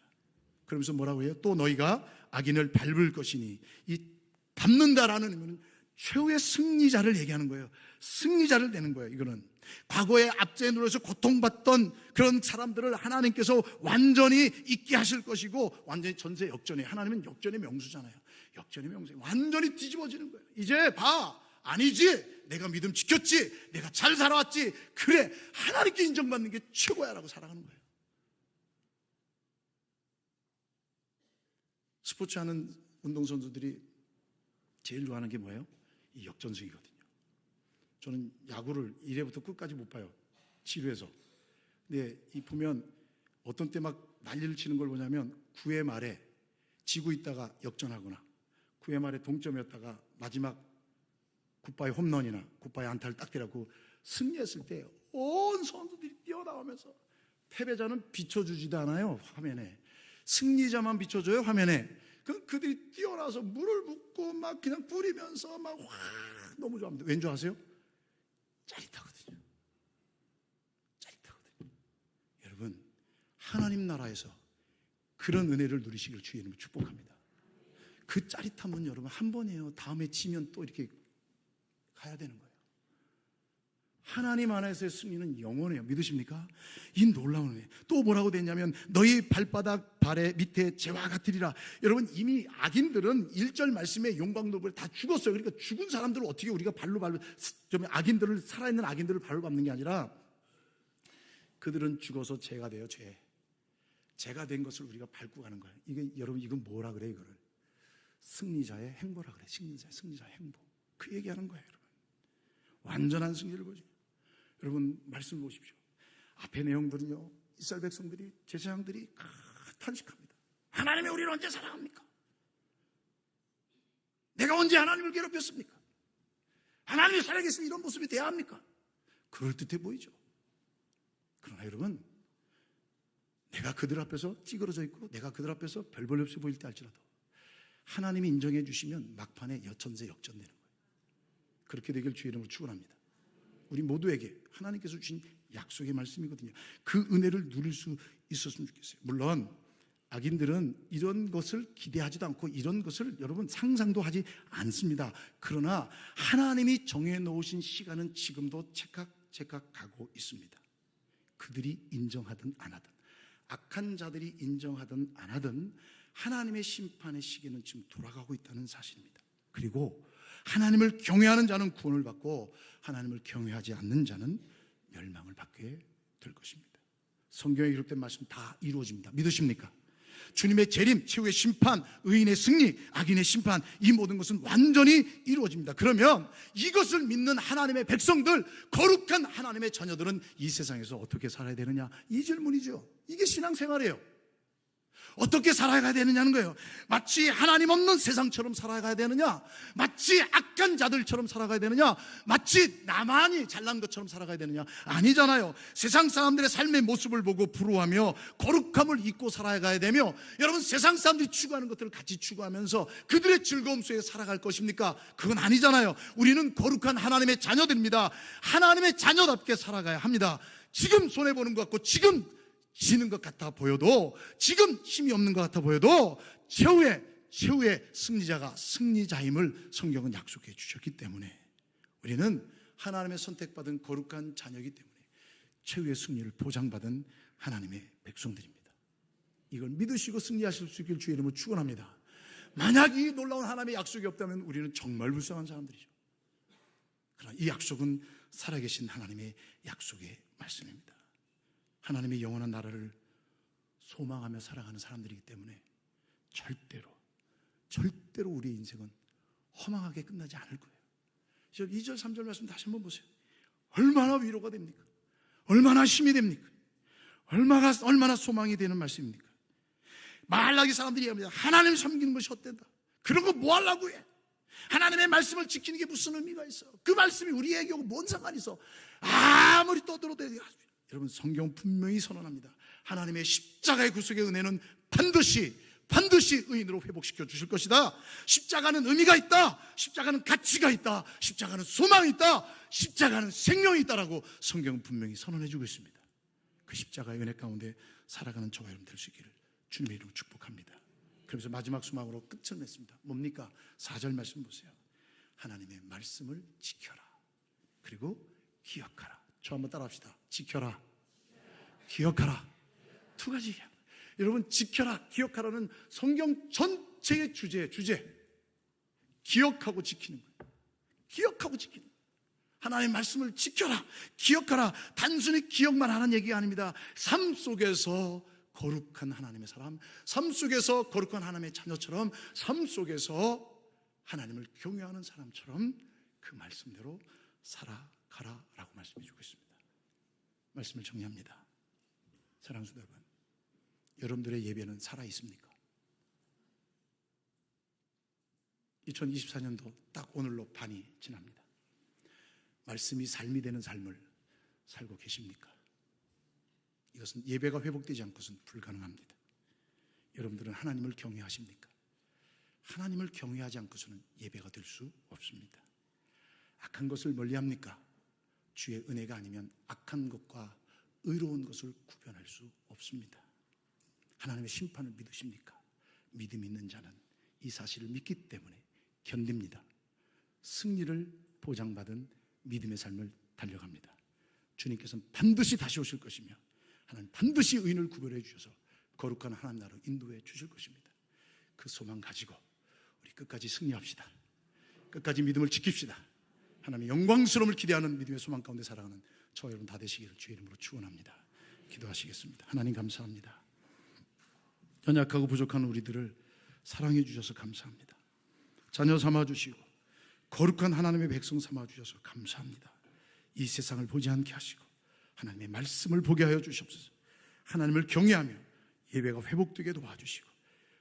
그러면서 뭐라고 해요? 또 너희가 악인을 밟을 것이니, 이 밟는다라는 의미는 최후의 승리자를 얘기하는 거예요. 승리자를 내는 거예요. 이거는 과거에 압제에 눌려서 고통받던 그런 사람들을 하나님께서 완전히 잊게 하실 것이고, 완전히 전세 역전에, 하나님은 역전의 명수잖아요. 역전의 명수, 완전히 뒤집어지는 거예요. 이제 봐, 아니지, 내가 믿음 지켰지, 내가 잘 살아왔지, 그래, 하나님께 인정받는 게 최고야 라고 살아가는 거예요. 스포츠 하는 운동선수들이 제일 좋아하는 게 뭐예요? 이 역전승이거든요. 저는 야구를 1회부터 끝까지 못 봐요. 지루해서. 근데 이 보면 어떤 때 막 난리를 치는 걸 보냐면 9회 말에 지고 있다가 역전하거나 9회 말에 동점이었다가 마지막 굿바이 홈런이나 굿바이 안타를 딱 때려고 승리했을 때 온 선수들이 뛰어나오면서, 패배자는 비춰주지도 않아요, 화면에. 승리자만 비춰줘요, 화면에. 그들이 뛰어나서 물을 붓고 막 그냥 뿌리면서 막 확 너무 좋아합니다. 왠 줄 아세요? 짜릿하거든요. 짜릿하거든요. 여러분, 하나님 나라에서 그런 은혜를 누리시길 주의 이름으로 축복합니다. 그 짜릿함은 여러분 한 번이에요. 다음에 지면 또 이렇게 가야 되는 거예요. 하나님 안에서의 승리는 영원해요. 믿으십니까? 이 놀라운 은혜. 또 뭐라고 됐냐면 너희 발바닥 발의 밑에 재와 같으리라. 여러분, 이미 악인들은 1절 말씀에 용광로를 다 죽었어요. 그러니까 죽은 사람들을 어떻게 우리가 발로 밟을, 좀 악인들을, 살아있는 악인들을 발로 밟는 게 아니라 그들은 죽어서 죄가 돼요. 죄가 된 것을 우리가 밟고 가는 거예요. 이게 여러분, 이건 뭐라 그래? 이거를 승리자의 행보라 그래. 승리자의 행보. 그 얘기하는 거예요, 여러분. 완전한 승리를 보여줍니다. 여러분 말씀 보십시오. 앞에 내용들은요, 이스라엘 백성들이, 제사장들이 탄식합니다. 하나님이 우리를 언제 사랑합니까? 내가 언제 하나님을 괴롭혔습니까? 하나님이 살아계시면 이런 모습이 돼야 합니까? 그럴듯해 보이죠. 그러나 여러분, 내가 그들 앞에서 찌그러져 있고 내가 그들 앞에서 별볼 없이 보일 때 할지라도 하나님이 인정해 주시면 막판에 여천세 역전되는 거예요. 그렇게 되길 주의 이름으로 축원합니다. 우리 모두에게 하나님께서 주신 약속의 말씀이거든요. 그 은혜를 누릴 수 있었으면 좋겠어요. 물론 악인들은 이런 것을 기대하지도 않고 이런 것을 여러분 상상도 하지 않습니다. 그러나 하나님이 정해 놓으신 시간은 지금도 제각 가고 있습니다. 그들이 인정하든 안 하든, 악한 자들이 인정하든 안 하든 하나님의 심판의 시기는 지금 돌아가고 있다는 사실입니다. 그리고 하나님을 경외하는 자는 구원을 받고 하나님을 경외하지 않는 자는 멸망을 받게 될 것입니다. 성경에 기록된 말씀 다 이루어집니다. 믿으십니까? 주님의 재림, 최후의 심판, 의인의 승리, 악인의 심판, 이 모든 것은 완전히 이루어집니다. 그러면 이것을 믿는 하나님의 백성들, 거룩한 하나님의 자녀들은 이 세상에서 어떻게 살아야 되느냐? 이 질문이죠. 이게 신앙생활이에요. 어떻게 살아가야 되느냐는 거예요. 마치 하나님 없는 세상처럼 살아가야 되느냐? 마치 악한 자들처럼 살아가야 되느냐? 마치 나만이 잘난 것처럼 살아가야 되느냐? 아니잖아요. 세상 사람들의 삶의 모습을 보고 부러워하며 거룩함을 잊고 살아가야 되며, 여러분 세상 사람들이 추구하는 것들을 같이 추구하면서 그들의 즐거움 속에 살아갈 것입니까? 그건 아니잖아요. 우리는 거룩한 하나님의 자녀들입니다. 하나님의 자녀답게 살아가야 합니다. 지금 손해보는 것 같고 지금 지는 것 같아 보여도, 지금 힘이 없는 것 같아 보여도 최후의 승리자가 승리자임을 성경은 약속해 주셨기 때문에 우리는 하나님의 선택받은 거룩한 자녀이기 때문에 최후의 승리를 보장받은 하나님의 백성들입니다. 이걸 믿으시고 승리하실 수 있길 주의 이름으로 축원합니다. 만약 이 놀라운 하나님의 약속이 없다면 우리는 정말 불쌍한 사람들이죠. 그러나 이 약속은 살아계신 하나님의 약속의 말씀입니다. 하나님의 영원한 나라를 소망하며 살아가는 사람들이기 때문에 절대로 우리의 인생은 허망하게 끝나지 않을 거예요. 2절 3절 말씀 다시 한번 보세요. 얼마나 위로가 됩니까? 얼마나 힘이 됩니까? 얼마나 소망이 되는 말씀입니까? 말라기 사람들이 얘기합니다. 하나님 섬기는 것이 헛된다. 그런 거 뭐 하려고 해? 하나님의 말씀을 지키는 게 무슨 의미가 있어? 그 말씀이 우리에게 뭔 상관이 있어? 아무리 떠들어도 여러분 성경 분명히 선언합니다. 하나님의 십자가의 구속의 은혜는 반드시 의인으로 회복시켜 주실 것이다. 십자가는 의미가 있다. 십자가는 가치가 있다. 십자가는 소망이 있다. 십자가는 생명이 있다라고 성경은 분명히 선언해 주고 있습니다. 그 십자가의 은혜 가운데 살아가는 저와 여러분 될 수 있기를 주님의 이름으로 축복합니다. 그래서 마지막 수막으로 끝을 맺습니다. 뭡니까? 4절 말씀 보세요. 하나님의 말씀을 지켜라. 그리고 기억하라. 저 한번 따라합시다. 지켜라, 기억하라. 두 가지. 여러분 지켜라, 기억하라는 성경 전체의 주제. 기억하고 지키는 거예요. 기억하고 지키는 거예요. 하나님의 말씀을 지켜라, 기억하라. 단순히 기억만 하는 얘기가 아닙니다. 삶 속에서 거룩한 하나님의 사람, 삶 속에서 거룩한 하나님의 자녀처럼, 삶 속에서 하나님을 경외하는 사람처럼 그 말씀대로 살아가라라고 말씀해 주고 있습니다. 말씀을 정리합니다. 사랑하는 성도 여러분, 여러분들의 예배는 살아 있습니까? 2024년도 딱 오늘로 반이 지납니다. 말씀이 삶이 되는 삶을 살고 계십니까? 이것은 예배가 회복되지 않고서는 불가능합니다. 여러분들은 하나님을 경외하십니까? 하나님을 경외하지 않고서는 예배가 될 수 없습니다. 악한 것을 멀리합니까? 주의 은혜가 아니면 악한 것과 의로운 것을 구별할 수 없습니다. 하나님의 심판을 믿으십니까? 믿음 있는 자는 이 사실을 믿기 때문에 견딥니다. 승리를 보장받은 믿음의 삶을 달려갑니다. 주님께서는 반드시 다시 오실 것이며 하나님 반드시 의인을 구별해 주셔서 거룩한 하나님 나라로 인도해 주실 것입니다. 그 소망 가지고 우리 끝까지 승리합시다. 끝까지 믿음을 지킵시다. 하나님의 영광스러움을 기대하는 믿음의 소망 가운데 살아가는 저와 여러분 다 되시기를 주의 이름으로 축원합니다. 기도하시겠습니다. 하나님 감사합니다. 연약하고 부족한 우리들을 사랑해 주셔서 감사합니다. 자녀 삼아 주시고 거룩한 하나님의 백성 삼아 주셔서 감사합니다. 이 세상을 보지 않게 하시고 하나님의 말씀을 보게 하여 주시옵소서. 하나님을 경외하며 예배가 회복되게 도와주시고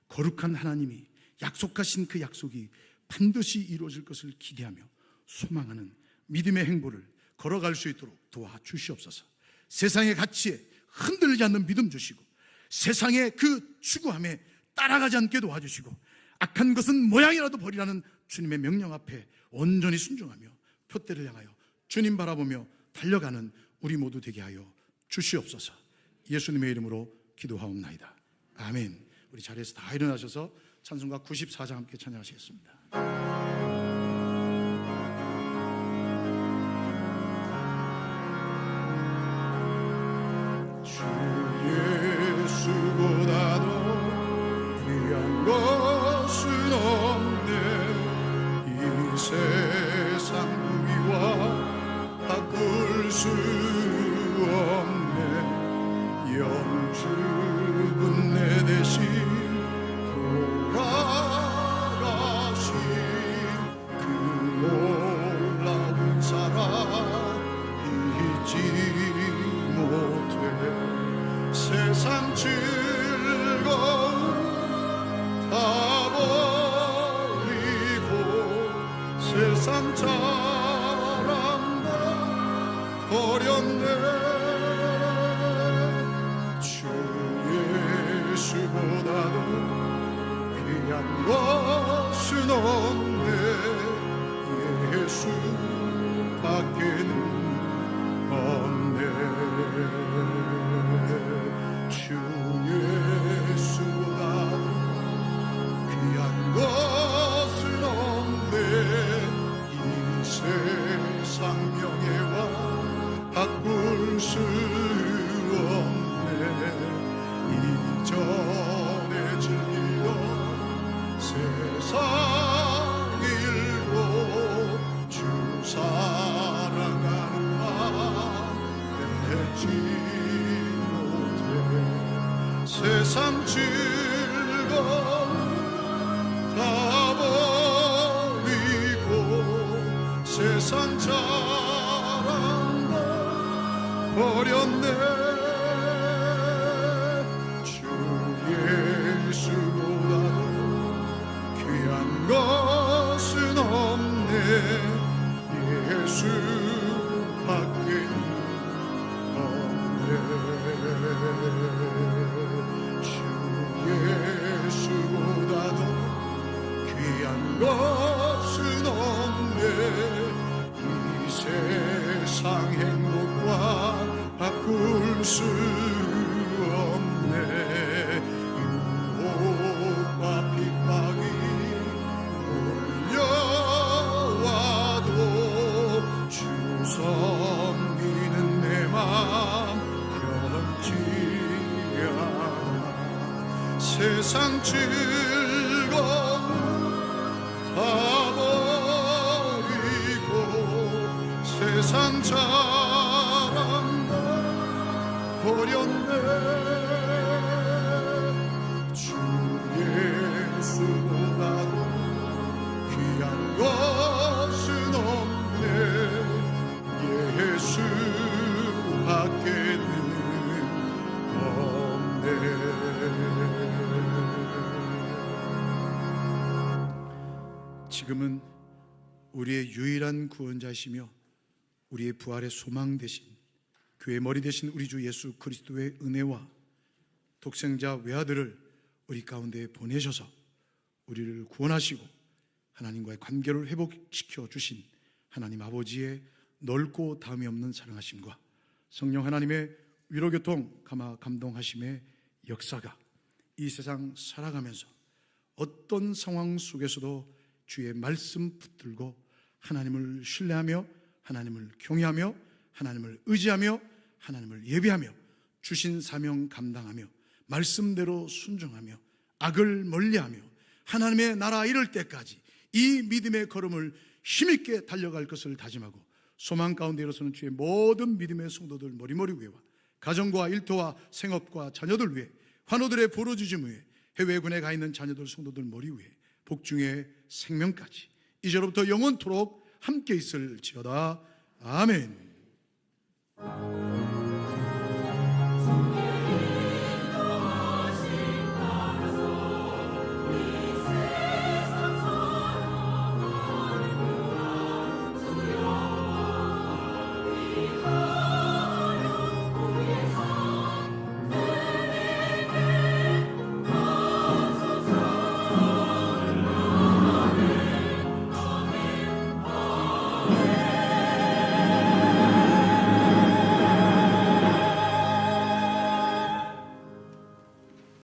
거룩한 하나님이 약속하신 그 약속이 반드시 이루어질 것을 기대하며 소망하는 믿음의 행보를 걸어갈 수 있도록 도와주시옵소서. 세상의 가치에 흔들리지 않는 믿음 주시고 세상의 그 추구함에 따라가지 않게 도와주시고 악한 것은 모양이라도 버리라는 주님의 명령 앞에 온전히 순종하며 표대를 향하여 주님 바라보며 달려가는 우리 모두 되게 하여 주시옵소서. 예수님의 이름으로 기도하옵나이다. 아멘. 우리 자리에서 다 일어나셔서 찬송가 94장 함께 찬양하시겠습니다. 주 예수보다도 귀한 것은 없네. 이 세상 무기와 바꿀 수 없네. 영주군 내 대신 돌아가신 그 놀라운 사랑 잊지 못해. 세상 즐거움 다 버리고 세상 자랑 다 버렸네. 주 예수보다도 귀한 것은 없네. 예수 밖에는 없네. 주 예수보다 귀한 것은 없네. 이 세상 명예와 바꿀 수 없네. 이전에 즐기던 세상 일고 주 사랑하는 맘 맺지 못해. 세상 즐거움 다 버리고 세상 자랑 다 버렸네. 주 예수보다도 귀한 것은 없네. 예수 밖에는 없네. 주 예수보다도 귀한 것은 없네. 이 세상 행복과 바꿀 수 없네. 유혹과 핍박이 몰려와도 주 섬기는 내 맘 변치 않아. 세상 즐거움 다 버리고 세상 자랑 다 버렸네. 주 예수보다도 귀한 것은 없네. 예수 밖에는 없네. 지금은 우리의 유일한 구원자이시며 우리의 부활의 소망 되신 교회 머리 되신 우리 주 예수 그리스도의 은혜와 독생자 외아들을 우리 가운데 보내셔서 우리를 구원하시고 하나님과의 관계를 회복시켜 주신 하나님 아버지의 넓고 다음이 없는 사랑하심과 성령 하나님의 위로교통 감동하심의 역사가 이 세상 살아가면서 어떤 상황 속에서도 주의 말씀 붙들고 하나님을 신뢰하며 하나님을 경외하며 하나님을 의지하며 하나님을 예배하며 주신 사명 감당하며 말씀대로 순종하며 악을 멀리하며 하나님의 나라 이를 때까지 이 믿음의 걸음을 힘있게 달려갈 것을 다짐하고 소망 가운데 일어서는 주의 모든 믿음의 성도들 머리머리 위에와 가정과 일터와 생업과 자녀들 위해 환우들의 보로주짐 위에 해외군에 가 있는 자녀들 성도들 머리 위에 복중의 생명까지 이제로부터 영원토록 함께 있을지어다. 아멘.